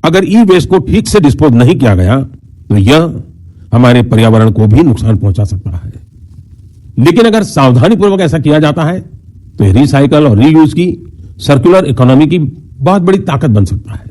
अगर ई वेस्ट को ठीक से डिस्पोज नहीं किया गया तो यह हमारे पर्यावरण को भी नुकसान पहुंचा सकता है। लेकिन अगर सावधानी पूर्वक ऐसा किया जाता है तो ये रिसाइकल और रीयूज की सर्कुलर इकोनॉमी की बहुत बड़ी ताकत बन सकता है।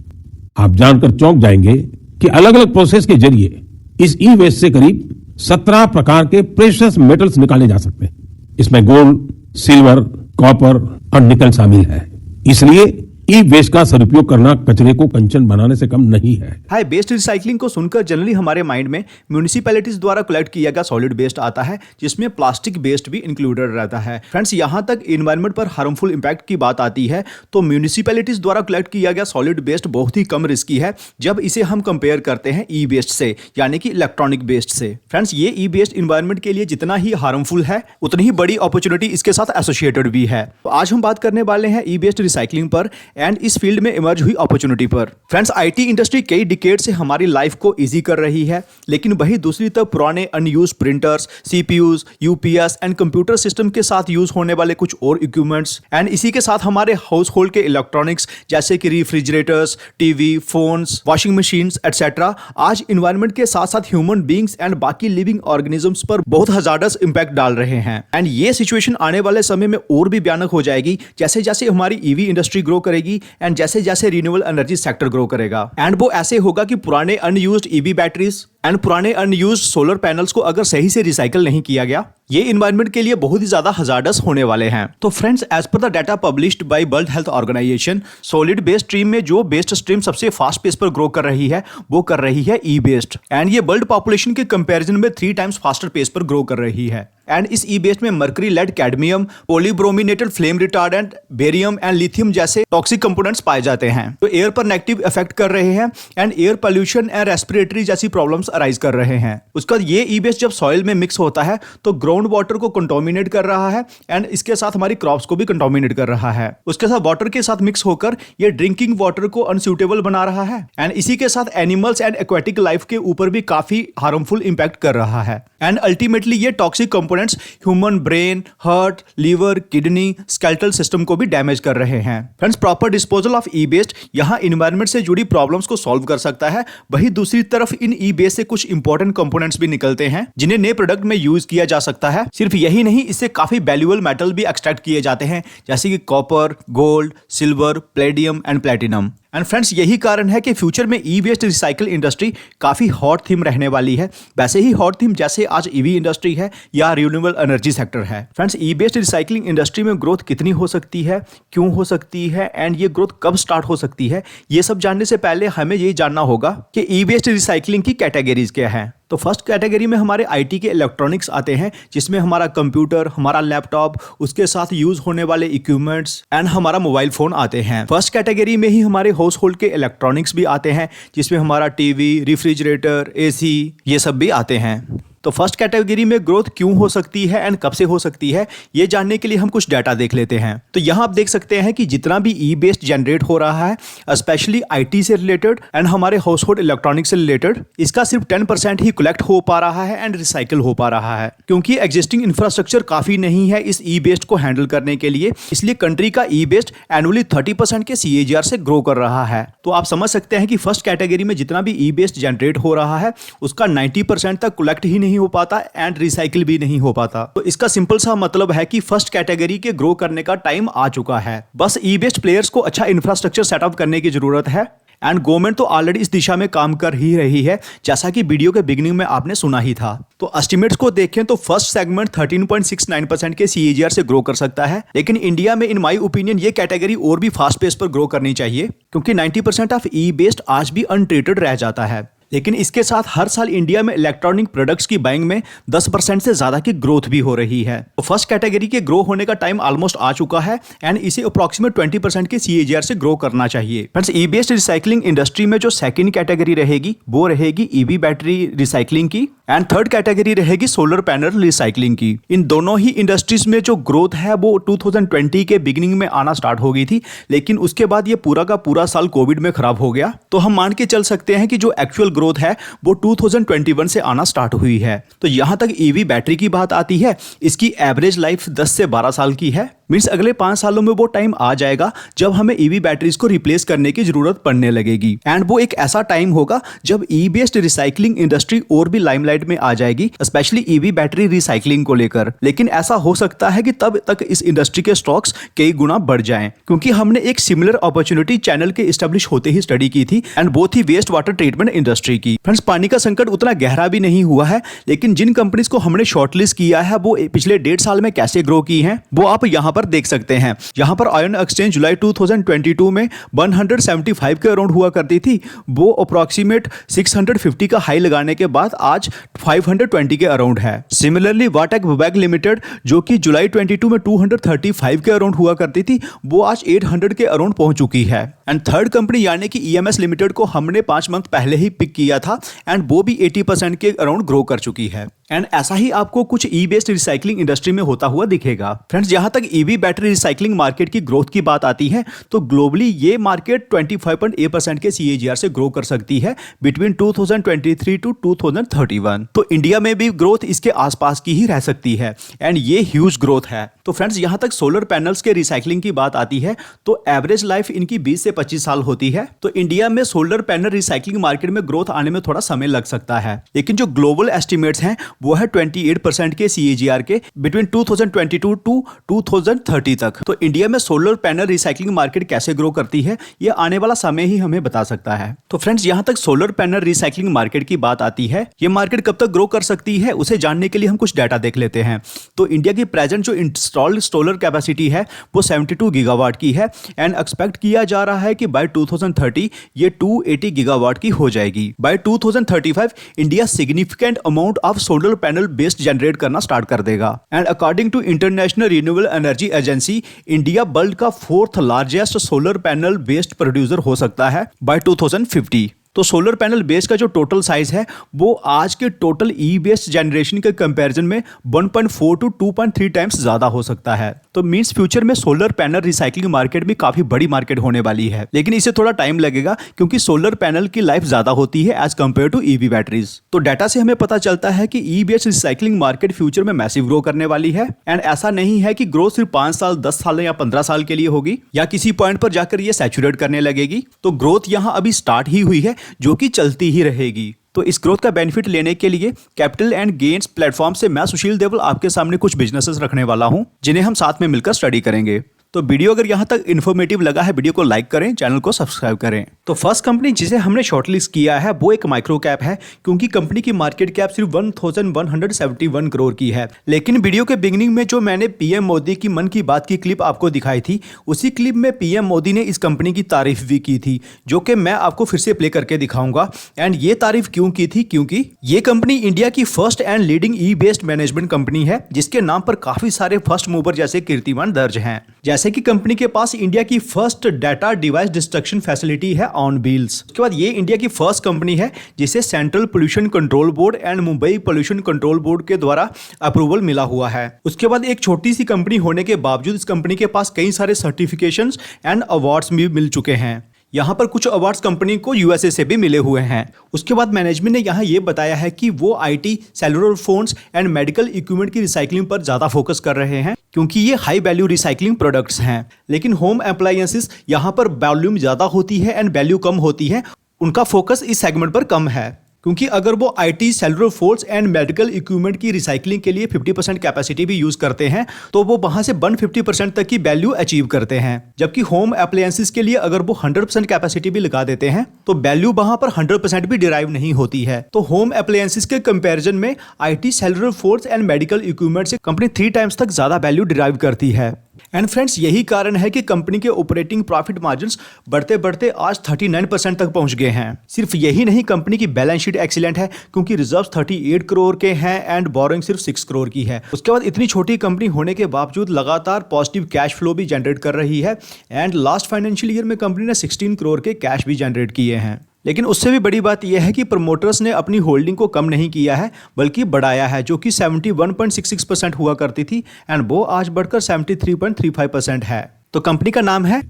आप जानकर चौंक जाएंगे कि अलग अलग प्रोसेस के जरिए इस ई वेस्ट से करीब 17 प्रकार के प्रेशियस मेटल्स निकाले जा सकते हैं। इसमें गोल्ड, सिल्वर, कॉपर और निकल शामिल है। इसलिए ई वेस्ट का सदुपयोग करना कचरे को कंचन बनाने से कम नहीं है। हाई वेस्ट रिसाइकलिंग को सुनकर जनरली हमारे माइंड में म्यूनिसिपैलिटीज द्वारा कलेक्ट किया गया सॉलिड वेस्ट आता है, जिसमें प्लास्टिक वेस्ट भी इंक्लूडेड रहता है। फ्रेंड्स, यहाँ तक इन्वायरमेंट पर हार्मफुल इंपैक्ट की बात आती है तो म्यूनिसिपैलिटीज द्वारा कलेक्ट किया गया सॉलिड वेस्ट बहुत ही कम रिस्की है जब इसे हम कंपेयर करते हैं ई वेस्ट से, यानी कि इलेक्ट्रॉनिक वेस्ट से। फ्रेंड्स, ये ई वेस्ट इन्वायरमेंट के लिए जितना ही हार्मफुल है उतनी ही बड़ी अपॉर्चुनिटी इसके साथ एसोसिएटेड भी है। तो आज हम बात करने वाले हैं ई वेस्ट रिसाइकलिंग पर एंड इस फील्ड में इमर्ज हुई अपॉर्चुनिटी पर। फ्रेंड्स, आईटी इंडस्ट्री कई डिकेड से हमारी लाइफ को इजी कर रही है, लेकिन वही दूसरी तरफ पुराने unused printers, CPUs, UPS and computer system के साथ यूज होने वाले कुछ और इक्विपमेंट्स एंड इसी के साथ हमारे हाउस होल्ड के इलेक्ट्रॉनिक्स जैसे कि refrigerators, TV, phones, washing machines etcetera आज इन्वायरमेंट के साथ साथ ह्यूमन बींग्स एंड बाकी लिविंग ऑर्गेनिजम्स पर बहुत हजार्डस इंपैक्ट डाल रहे हैं। एंड ये सिचुएशन आने वाले समय में और भी भयानक हो जाएगी जैसे जैसे हमारी ईवी इंडस्ट्री ग्रो करेगी एंड जैसे जैसे रिन्यूएबल एनर्जी सेक्टर ग्रो करेगा। एंड वो ऐसे होगा कि पुराने अनयूज्ड ईवी बैटरीज एंड पुराने अनयूज्ड सोलर पैनल्स को अगर सही से रिसाइकल नहीं किया गया, ये इन्वायरमेंट के लिए बहुत ही ज्यादा हजार्डस होने वाले हैं। तो friends, as per the data published by world health organization, solid waste stream में जो वेस्ट स्ट्रीम सबसे फास्ट पेस पर ग्रो कर रही है वो कर रही है ई वेस्ट। एंड ये वर्ल्ड पॉपुलेशन के कंपैरिजन में 3 टाइम्स फास्टर पेस पर ग्रो कर रही है। एंड इस ई वेस्ट में mercury, lead, cadmium, polybrominated flame retardant, barium and lithium जैसे टॉक्सिक कंपोनेंट्स पाए जाते हैं जो एयर पर नेगेटिव इफेक्ट कर रहे हैं and air pollution and respiratory जैसी प्रॉब्लम्स अराइज कर रहे हैं। उसका ये ई वेस्ट जब सॉइल में मिक्स होता है तो ग्राउंड वाटर को कंटामिनेट कर रहा है एंड इसके साथ हमारी क्रॉप्स को भी कंटामिनेट कर रहा है। उसके साथ वाटर के साथ मिक्स होकर ये ड्रिंकिंग वाटर को अनसूटेबल बना रहा है एंड इसी के साथ एनिमल्स एंड एक्वेटिक लाइफ के ऊपर भी काफी हार्मफुल इंपैक्ट कर रहा है। एंड अल्टीमेटली ये toxic components human brain, heart, liver, kidney, skeletal system को भी डैमेज कर रहे हैं। Friends, proper disposal of e waste यहाँ इन्वायरमेंट से जुड़ी प्रॉब्लम्स को सॉल्व कर सकता है। वही दूसरी तरफ इन ई वेस्ट से कुछ इंपॉर्टेंट कंपोनेंट्स भी निकलते हैं जिन्हें नए प्रोडक्ट में यूज किया जा सकता है। सिर्फ यही नहीं, इससे काफी वैल्यूएबल मेटल भी एक्सट्रैक्ट किए जाते हैं जैसे कि copper, gold, silver, Palladium and platinum. And friends, यही कारण है कि फ्यूचर में ई वेस्ट रिसाइकल इंडस्ट्री काफी हॉट थीम रहने वाली है, वैसे ही हॉट थीम जैसे आज ईवी इंडस्ट्री है या रिन्यूएबल एनर्जी सेक्टर है। फ्रेंड्स, ई वेस्ट रिसाइकलिंग इंडस्ट्री में ग्रोथ कितनी हो सकती है, क्यों हो सकती है एंड ये ग्रोथ कब स्टार्ट हो सकती है, ये सब जानने से पहले हमें ये जानना होगा कि ई वेस्ट रिसाइकलिंग की कैटेगरीज क्या है। तो फर्स्ट कैटेगरी में हमारे आईटी के इलेक्ट्रॉनिक्स आते हैं जिसमें हमारा कंप्यूटर, हमारा लैपटॉप, उसके साथ यूज होने वाले इक्विपमेंट्स एंड हमारा मोबाइल फोन आते हैं। फर्स्ट कैटेगरी में ही हमारे हाउस होल्ड के इलेक्ट्रॉनिक्स भी आते हैं जिसमें हमारा टीवी, रेफ्रिजरेटर, एसी ये सब भी आते हैं। तो फर्स्ट कैटेगरी में ग्रोथ क्यों हो सकती है एंड कब से हो सकती है, ये जानने के लिए हम कुछ डाटा देख लेते हैं। तो यहाँ आप देख सकते हैं कि जितना भी ई वेस्ट जनरेट हो रहा है स्पेशली आईटी से रिलेटेड एंड हमारे हाउस होल्ड इलेक्ट्रॉनिक्स से रिलेटेड, इसका सिर्फ 10% ही कलेक्ट हो पा रहा है एंड रिसाइकल हो पा रहा है क्योंकि एग्जिस्टिंग इंफ्रास्ट्रक्चर काफी नहीं है इस ई वेस्ट को हैंडल करने के लिए। इसलिए कंट्री का ई वेस्ट एनुअली 30% के CAGR से ग्रो कर रहा है। तो आप समझ सकते हैं कि फर्स्ट कैटेगरी में जितना भी ई वेस्ट जनरेट हो रहा है उसका 90% तक कलेक्ट ही नहीं हो पाता एंड रिसाइकिल भी नहीं हो पाता। तो इसका सिंपल सा मतलब है कि फर्स्ट कैटेगरी के ग्रो करने का टाइम आ चुका है। बस ई वेस्ट प्लेयर्स को अच्छा इंफ्रास्ट्रक्चर सेटअप करने की जरूरत है एंड गवर्नमेंट तो ऑलरेडी इस दिशा में काम कर ही रही है जैसा कि वीडियो के बिगिनिंग में आपने सुना ही था। तो एस्टिमेट्स को देखें तो फर्स्ट सेगमेंट 13.69% के CAGR से ग्रो कर सकता है, लेकिन इंडिया में इन माय ओपिनियन ये कैटेगरी और भी फास्ट पेस पर ग्रो करनी चाहिए क्योंकि 90% ऑफ ई वेस्ट आज भी अनट्रीटेड रह जाता है। लेकिन इसके साथ हर साल इंडिया में इलेक्ट्रॉनिक प्रोडक्ट्स की बाइंग में 10% से ज्यादा की ग्रोथ भी हो रही है। तो फर्स्ट कैटेगरी के ग्रो होने का टाइम ऑलमोस्ट आ चुका है एंड इसे अप्रॉक्सीमेट 20% के CAGR से ग्रो करना चाहिए। फ्रेंड्स, ई वेस्ट रिसाइकलिंग इंडस्ट्री में जो सेकंड कैटेगरी रहेगी वो रहेगी ईवी बैटरी रिसाइकलिंग की एंड थर्ड कैटेगरी रहेगी सोलर पैनल रिसाइकलिंग की। इन दोनों ही इंडस्ट्रीज में जो ग्रोथ है वो 2020 के बिगिनिंग में आना स्टार्ट हो गई थी, लेकिन उसके बाद ये पूरा का पूरा साल कोविड में खराब हो गया। तो हम मान के चल सकते हैं कि जो एक्चुअल ग्रोथ है वो 2021 से आना स्टार्ट हुई है। तो यहां तक ईवी बैटरी की बात आती है, इसकी एवरेज लाइफ 10 से 12 साल की है, मीन्स अगले 5 सालों में वो टाइम आ जाएगा जब हमें ईवी बैटरीज को रिप्लेस करने की जरूरत पड़ने लगेगी। एंड वो एक ऐसा टाइम होगा जब ई बेस्ड रिसाइकलिंग इंडस्ट्री और भी लाइमलाइट में आ जाएगी, स्पेशली ईवी बैटरी रिसाइकलिंग को लेकर। लेकिन ऐसा हो सकता है कि तब तक इस इंडस्ट्री के स्टॉक्स कई गुना बढ़ जाएं, क्योंकि हमने एक सिमिलर अपॉर्चुनिटी चैनल के एस्टेब्लिश होते ही स्टडी की थी, एंड वो थी वेस्ट वाटर ट्रीटमेंट इंडस्ट्री की। फ्रेंड्स, पानी का संकट उतना गहरा भी नहीं हुआ है, लेकिन जिन कंपनीज को हमने शॉर्टलिस्ट किया है वो पिछले 1.5 साल में कैसे ग्रो की हैं वो आप यहां पर देख सकते हैं। यहां पर आयन एक्सचेंज जुलाई 2022 में 175 के अराउंड हुआ करती थी, वो अप्रोक्सीमेट 650 का हाई लगाने के बाद आज 520 के अराउंड है। सिमिलरली वाटेक वैग लिमिटेड जो कि जुलाई 22 में 235 के अराउंड हुआ करती थी, वो आज 800 के अराउंड पहुंच चुकी है। एंड थर्ड कंपनी यानी कि ईएमएस लिमिटेड को हमने 5 मंथ पहले ही पिक किया था, एंड वो भी 80% के अराउंड ग्रो कर चुकी है। एंड ऐसा ही आपको कुछ ई बेस्ड रिसाइकलिंग इंडस्ट्री में होता हुआ दिखेगा। फ्रेंड्स, जहां तक ईवी बैटरी रिसाइकलिंग मार्केट की ग्रोथ की बात आती है तो ग्लोबली ये मार्केट 25.8% के CAGR से ग्रो कर सकती है बिटवीन 2023 टू 2031। तो इंडिया में भी ग्रोथ इसके आसपास की ही रह सकती है, एंड ये ह्यूज ग्रोथ है। तो फ्रेंड्स, यहां तक सोलर पैनल्स के रिसाइकलिंग की बात आती है तो एवरेज लाइफ इनकी 20 से 25 साल होती है। तो इंडिया में सोलर पैनल रिसाइकलिंग मार्केट में ग्रोथ आने में थोड़ा समय लग सकता है, लेकिन जो ग्लोबल एस्टिमेट्स हैं वो है 28% के CAGR के बिटवीन 2022 टू 2030 तक। तो इंडिया में सोलर पैनल रिसाइकलिंग मार्केट कैसे ग्रो करती है ये आने वाला समय ही हमें बता सकता है। तो फ्रेंड्स, यहां तक सोलर पैनल रिसाइकलिंग मार्केट की बात आती है, ये मार्केट कब तक ग्रो कर सकती है उसे जानने के लिए हम कुछ डाटा देख लेते हैं। तो इंडिया की प्रेजेंट जो इंस्टॉल्ड सोलर कैपेसिटी है वो 72 गीगावाट की है, एंड एक्सपेक्ट किया जा रहा है कि बाय 2030 ये 280 गीगावाट की हो जाएगी। By 2035 India significant amount of solar panel based generate करना स्टार्ट कर देगा। And according to International Renewable Energy Agency, India world का 4th largest solar panel based producer हो सकता है बाय 2050। तो सोलर पैनल बेस का जो टोटल साइज है वो आज के टोटल ई बेस्ड जनरेशन के कंपैरिजन में 1.4 टू 2.3 टाइम्स ज्यादा हो सकता है। तो मींस फ्यूचर में सोलर पैनल रिसाइकलिंग मार्केट भी काफी बड़ी मार्केट होने वाली है, लेकिन इसे थोड़ा टाइम लगेगा क्योंकि सोलर पैनल की लाइफ ज्यादा होती है as compare to EV batteries. तो डाटा से हमें पता चलता है कि e based recycling market future में मैसिव ग्रो करने वाली है, एंड ऐसा नहीं है कि ग्रोथ सिर्फ 5 साल 10 साल या 15 साल के लिए होगी या किसी पॉइंट पर जाकर ये सैचुरेट करने लगेगी। तो ग्रोथ यहाँ अभी स्टार्ट ही हुई है जो कि चलती ही रहेगी। तो इस ग्रोथ का बेनिफिट लेने के लिए कैपिटल एंड गेन्स प्लेटफॉर्म से मैं सुशील देवल आपके सामने कुछ बिजनेसेस रखने वाला हूं जिन्हें हम साथ में मिलकर स्टडी करेंगे। तो वीडियो अगर यहाँ तक इन्फॉर्मेटिव लगा है, वीडियो को लाइक करें, चैनल को सब्सक्राइब करें। तो फर्स्ट कंपनी जिसे हमने शॉर्टलिस्ट किया है वो एक माइक्रो कैप है, क्योंकि कंपनी की मार्केट कैप सिर्फ 1171 करोड़ की है। लेकिन वीडियो के बिगिनिंग में जो मैंने पीएम मोदी की मन की बात की क्लिप आपको दिखाई थी, उसी क्लिप में पीएम मोदी ने इस कंपनी की तारीफ भी की थी, जो कि मैं आपको फिर से प्ले करके दिखाऊंगा। एंड ये तारीफ क्यों की थी? क्योंकि ये कंपनी इंडिया की first and leading E based management company है, जिसके नाम पर काफी सारे फर्स्ट मूवर जैसे कीर्तिमान दर्ज हैं। जैसे कि कंपनी के पास इंडिया की first data device destruction facility है ऑन व्हील्स। उसके बाद ये इंडिया की फर्स्ट कंपनी है जिसे central pollution control board and Mumbai pollution control board के द्वारा अप्रूवल मिला हुआ है। उसके बाद एक छोटी सी कंपनी होने के बावजूद इस कंपनी के पास कई सारे सर्टिफिकेशंस एंड अवार्ड्स भी मिल चुके हैं। यहाँ पर कुछ अवार्ड्स कंपनी को यूएसए से भी मिले हुए हैं। उसके बाद मैनेजमेंट ने यहाँ ये बताया है कि वो IT, cellular phones and medical equipment की रिसाइकलिंग पर ज्यादा फोकस कर रहे हैं, क्योंकि ये हाई वैल्यू रिसाइकलिंग प्रोडक्ट्स हैं। लेकिन होम अप्लायंसेस यहाँ पर वॉल्यूम ज्यादा होती है एंड वैल्यू कम होती है, उनका फोकस इस सेगमेंट पर कम है। क्योंकि अगर वो IT, cellular phones and medical equipment की रिसाइकलिंग के लिए 50% कैपेसिटी भी यूज करते हैं, तो वो वहां से 150% तक की वैल्यू अचीव करते हैं। जबकि होम अप्लायंसेस के लिए अगर वो 100% कैपेसिटी भी लगा देते हैं तो वैल्यू वहां पर 100% भी डिराइव नहीं होती है। तो होम अप्लायंसेस के कंपैरिजन में IT, cellular phones and medical equipment से कंपनी 3 टाइम्स तक ज्यादा वैल्यू डिराइव करती है। एंड फ्रेंड्स, यही कारण है कि कंपनी के ऑपरेटिंग प्रॉफिट मार्जिन्स बढ़ते बढ़ते आज 39% तक पहुंच गए हैं। सिर्फ यही नहीं, कंपनी की बैलेंस शीट एक्सीलेंट है, क्योंकि रिजर्व्स 38 करोड़ के हैं एंड बोरोइंग सिर्फ 6 करोड़ की है। उसके बाद इतनी छोटी कंपनी होने के बावजूद लगातार पॉजिटिव कैश फ्लो भी जनरेट कर रही है, एंड लास्ट फाइनेंशियल ईयर में कंपनी ने 16 करोड़ के कैश भी जनरेट किए हैं। लेकिन उससे भी बड़ी बात यह है कि प्रमोटर्स ने अपनी होल्डिंग को कम नहीं किया है, बल्कि बढ़ाया है, जो कि 71.66% हुआ करती थी, एंड वो आज बढ़कर 73.35% है। तो कंपनी का नाम है,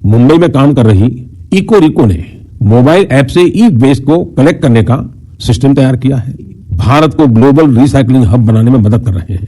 मुंबई में काम कर रही इको रिको ने मोबाइल ऐप से ई वेस्ट को कलेक्ट करने का सिस्टम तैयार किया है। भारत को ग्लोबल रिसाइकलिंग हब बनाने में मदद कर रहे हैं।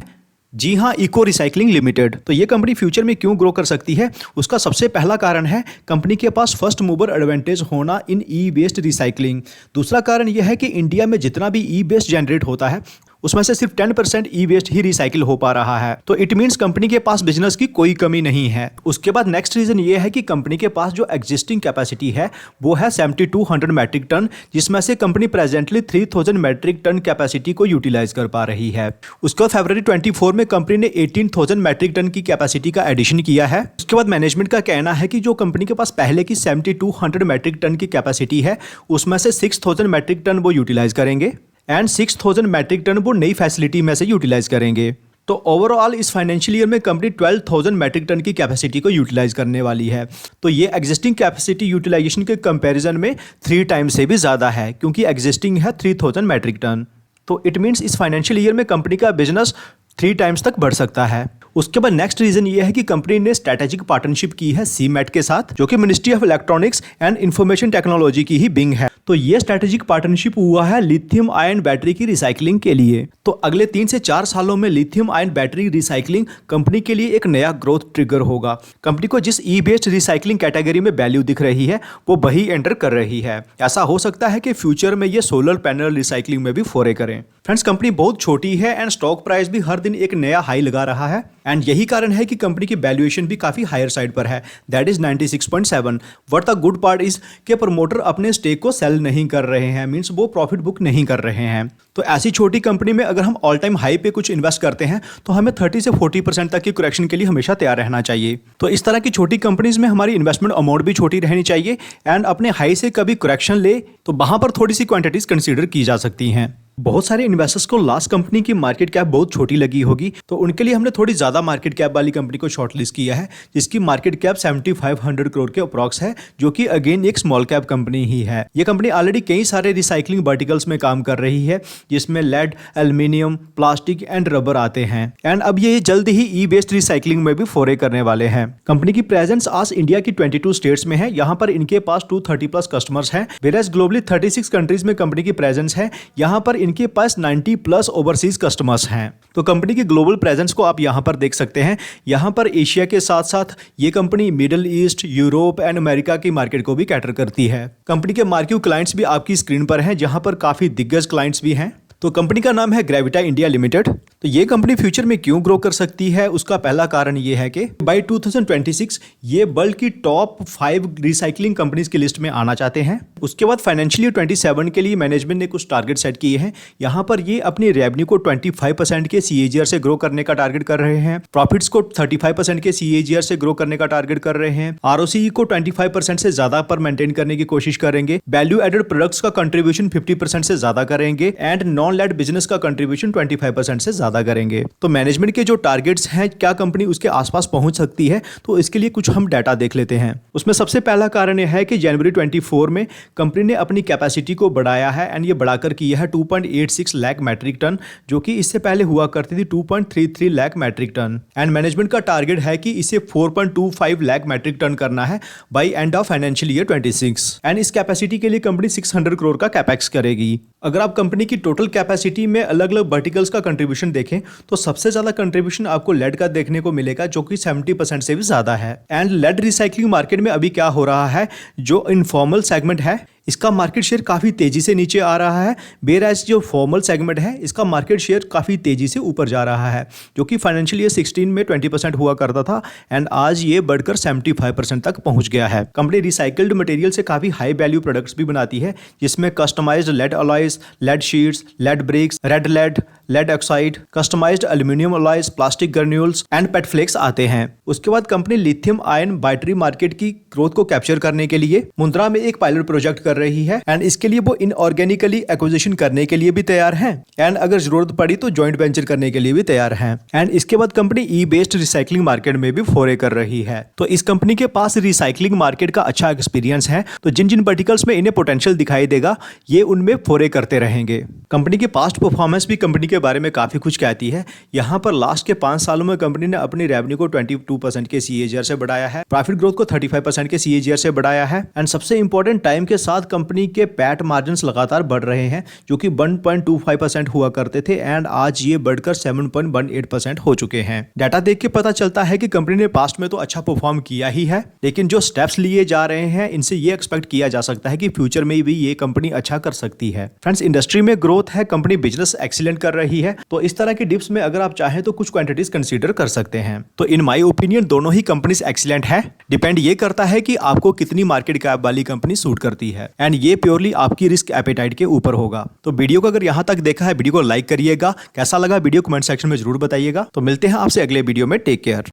जी हाँ, इको रिसाइकलिंग लिमिटेड। तो ये कंपनी फ्यूचर में क्यों ग्रो कर सकती है, उसका सबसे पहला कारण है कंपनी के पास फर्स्ट मूवर एडवांटेज होना इन ई वेस्ट रिसाइकलिंग। दूसरा कारण यह है कि इंडिया में जितना भी ई वेस्ट जनरेट होता है उसमें से सिर्फ 10% ई वेस्ट ही रिसाइकिल हो पा रहा है। तो इट मीन्स कंपनी के पास बिजनेस की कोई कमी नहीं है। उसके बाद नेक्स्ट रीजन ये है कि कंपनी के पास जो एग्जिस्टिंग कैपेसिटी है वो है 7200 मैट्रिक टन, जिसमें से company presently 3000 metric ton capacity को यूटिलाइज कर पा रही है। उसके बाद फरवरी 24 में कंपनी ने 18,000 मैट्रिक टन की कैपेसिटी का एडिशन किया है। उसके बाद मैनेजमेंट का कहना है कि जो कंपनी के पास पहले की 7200 मैट्रिक टन की कैपेसिटी है उसमें से 6000 मैट्रिक टन वो यूटिलाइज करेंगे एंड 6000 मैट्रिक टन वो नई फैसिलिटी में से यूटिलाइज करेंगे। तो ओवरऑल इस फाइनेंशियल ईयर में कंपनी 12,000 मैट्रिक टन की कैपेसिटी को यूटिलाइज करने वाली है। तो ये एग्जिस्टिंग कैपेसिटी यूटिलाइजेशन के कंपैरिजन में 3 टाइम्स से भी ज़्यादा है, क्योंकि एग्जिस्टिंग है 3000 मैट्रिक टन। तो इट मीन्स इस फाइनेंशियल ईयर में कंपनी का बिजनेस 3 टाइम्स तक बढ़ सकता है। उसके बाद नेक्स्ट रीजन ये है कि कंपनी ने स्ट्रैटेजिक पार्टनरशिप की है सीमेट के साथ, जो कि ministry of electronics and information technology की ही विंग है। तो ये स्ट्रैटेजिक पार्टनरशिप हुआ है लिथियम आयन बैटरी की रिसाइकलिंग के लिए। तो अगले 3 से 4 सालों में lithium ion battery recycling company के लिए एक नया ग्रोथ ट्रिगर होगा। कंपनी को जिस ई बेस्ड रिसाइकलिंग कैटेगरी में वैल्यू दिख रही है वो वही एंटर कर रही है। ऐसा हो सकता है कि फ्यूचर में ये सोलर पैनल रिसाइकलिंग में भी फोरे करें। फ्रेंड्स, कंपनी बहुत छोटी है एंड स्टॉक प्राइस भी हर दिन एक नया हाई लगा रहा है एंड यही कारण है कि कंपनी की वैल्यूएशन भी काफी हायर साइड पर है, that is 96.7। What the good part is कि प्रमोटर अपने स्टेक को सेल नहीं कर रहे हैं, मींस वो प्रॉफिट बुक नहीं कर रहे हैं। तो ऐसी छोटी कंपनी में अगर हम ऑल टाइम हाई पे कुछ इन्वेस्ट करते हैं तो हमें 30 से 40% तक की करेक्शन के लिए हमेशा तैयार रहना चाहिए। तो इस तरह की छोटी कंपनीज में हमारी इन्वेस्टमेंट अमाउंट भी छोटी रहनी चाहिए एंड अपने हाई से कभी करेक्शन ले तो वहां पर थोड़ी सी क्वांटिटीज कंसीडर की जा सकती हैं। बहुत सारे इन्वेस्टर्स को लास्ट कंपनी की मार्केट कैप बहुत छोटी लगी होगी, तो उनके लिए हमने थोड़ी ज्यादा मार्केट कैप वाली कंपनी को शॉर्टलिस्ट किया है, जिसकी मार्केट कैप 7500 करोड़ के अप्रॉक्स है, जो कि अगेन एक स्मॉल कैप कंपनी ही है। ये कंपनी ऑलरेडी कई सारे रिसाइकलिंग वर्टिकल्स में काम कर रही है, जिसमें lead, aluminium, plastic and rubber आते हैं एंड अब ये जल्द ही ई वेस्ट रिसाइकलिंग में भी फोरे करने वाले हैं। कंपनी की प्रेजेंस आज इंडिया की 22 स्टेट्स में है। यहाँ पर इनके पास 230+ कस्टमर्स हैं, वेयरएज ग्लोबली 36 कंट्रीज में कंपनी की प्रेजेंस है। यहाँ पर इनके पास 90+ ओवरसीज कस्टमर्स हैं। तो कंपनी की ग्लोबल प्रेजेंस को आप यहाँ पर देख सकते हैं। यहाँ पर एशिया के साथ साथ ये company middle east, Europe and America की मार्केट को भी कैटर करती है। कंपनी के मार्क्यू क्लाइंट्स भी आपकी स्क्रीन पर हैं, जहाँ पर काफी दिग्गज क्लाइंट्स भी हैं। तो कंपनी का नाम है ग्रेविटा इंडिया लिमिटेड। तो ये कंपनी फ्यूचर में क्यों ग्रो कर सकती है, उसका पहला कारण ये है कि बाय 2026 ये वर्ल्ड की टॉप 5 रिसाइकलिंग कंपनीज की लिस्ट में आना चाहते हैं। उसके बाद फाइनेंशियल ईयर 27 के लिए मैनेजमेंट ने कुछ टारगेट सेट किए हैं। यहाँ पर ये अपनी रेवेन्यू को 25% के CAGR से ग्रो करने का टारगेट कर रहे हैं, प्रॉफिट्स को 35% के CAGR से ग्रो करने का टारगेट कर रहे हैं, ROCE को 25% से ज्यादा पर मेंटेन करने की कोशिश करेंगे, वैल्यू एडेड प्रोडक्ट्स का कंट्रीब्यूशन 50% से ज्यादा करेंगे एंड नॉन लेड बिजनेस का कंट्रीब्यूशन 25% से ज्यादा करेंगे। तो मैनेजमेंट के जो टारगेट्स हैं, क्या कंपनी उसके आसपास पहुंच सकती है, तो इसके लिए कुछ हम डाटा देख लेते हैं। उसमें सबसे पहला कारण यह है कि जनवरी 24 में कंपनी ने अपनी कैपेसिटी को बढ़ाया है एंड ये बढ़ाकर किया है 2.86 लाख मैट्रिक टन, जो कि इससे पहले हुआ करती थी 2.33 lakh metric ton and management का टारगेट है कि इसे 4.25 लाख मैट्रिक टन करना है by end of financial year 26 and इस कैपेसिटी के लिए कंपनी 600 करोड़ का कैपेक्स करेगी। अगर आप कंपनी की टोटल कैपेसिटी में अलग अलग वर्टिकल्स का कंट्रीब्यूशन देखें तो सबसे ज्यादा कंट्रीब्यूशन आपको लेड का देखने को मिलेगा, जो कि 70% से भी ज्यादा है एंड लेड रिसाइकलिंग मार्केट में अभी क्या हो रहा है, जो इनफॉर्मल सेगमेंट है इसका मार्केट शेयर काफी तेजी से नीचे आ रहा है, वेयरएज जो फॉर्मल सेगमेंट है इसका मार्केट शेयर काफी तेजी से ऊपर जा रहा है, जो कि फाइनेंशियल ईयर 16 में 20% हुआ करता था एंड आज ये बढ़कर 75% तक पहुंच गया है। कंपनी रिसाइकल्ड मटेरियल से काफी हाई वैल्यू प्रोडक्ट्स भी बनाती है, जिसमें customized lead alloys, lead sheets, lead bricks, red lead, lead oxide, customized aluminium alloys, plastic granules and PET flakes आते हैं। उसके बाद company lithium ion battery market की ग्रोथ को कैप्चर करने के लिए मुंद्रा में एक पायलट प्रोजेक्ट कर रही है एंड इसके लिए वो इनऑर्गेनिकली एक्विजिशन करने के लिए भी तैयार हैं एंड अगर जरूरत पड़ी तो जॉइंट वेंचर करने के लिए भी तैयार हैं एंड इसके बाद कंपनी ई बेस्ड रिसाइकलिंग मार्केट में भी फोरे कर रही है। तो इस कंपनी के पास रिसाइकलिंग मार्केट का अच्छा एक्सपीरियंस है, तो जिन जिन वर्टिकल्स में इन्हें पोटेंशियल दिखाई देगा ये उनमें फोरे करते रहेंगे। कंपनी के पास्ट परफॉर्मेंस भी कंपनी के के बारे में काफी कुछ कहती है। यहाँ पर लास्ट के 5 सालों में कंपनी ने अपनी रेवेन्यू को 22% के CAGR से बढ़ाया है, प्रॉफिट ग्रोथ को 35% के CAGR से बढ़ाया है एंड सबसे इंपॉर्टेंट टाइम के साथ कंपनी के पैट मार्जिन लगातार बढ़ रहे हैं, जो कि 1.25% हुआ करते थे एंड आज ये बढ़कर 7.18% हो चुके हैं। डाटा देख के पता चलता है कि कंपनी ने पास्ट में तो अच्छा परफॉर्म किया ही है, लेकिन जो स्टेप्स लिए जा रहे हैं इनसे ये एक्सपेक्ट किया जा सकता है कि फ्यूचर में भी ये कंपनी अच्छा कर सकती है। फ्रेंड्स, इंडस्ट्री में ग्रोथ है, कंपनी बिजनेस एक्सीलेंट कर रही है, तो इस तरह की डिप्स में अगर आप चाहें तो कुछ क्वांटिटीज कंसीडर कर सकते हैं। तो इन माय ओपिनियन दोनों ही कंपनीज एक्सीलेंट है। डिपेंड ये करता है कि आपको कितनी मार्केट कैप वाली कंपनी सूट करती है एंड ये प्योरली आपकी रिस्क एपेटाइट के ऊपर होगा। तो वीडियो को अगर यहां तक देखा है, वीडियो को लाइक करिएगा, कैसा लगा वीडियो कमेंट सेक्शन में जरूर बताइएगा। तो मिलते हैं आपसे अगले वीडियो में, टेक केयर।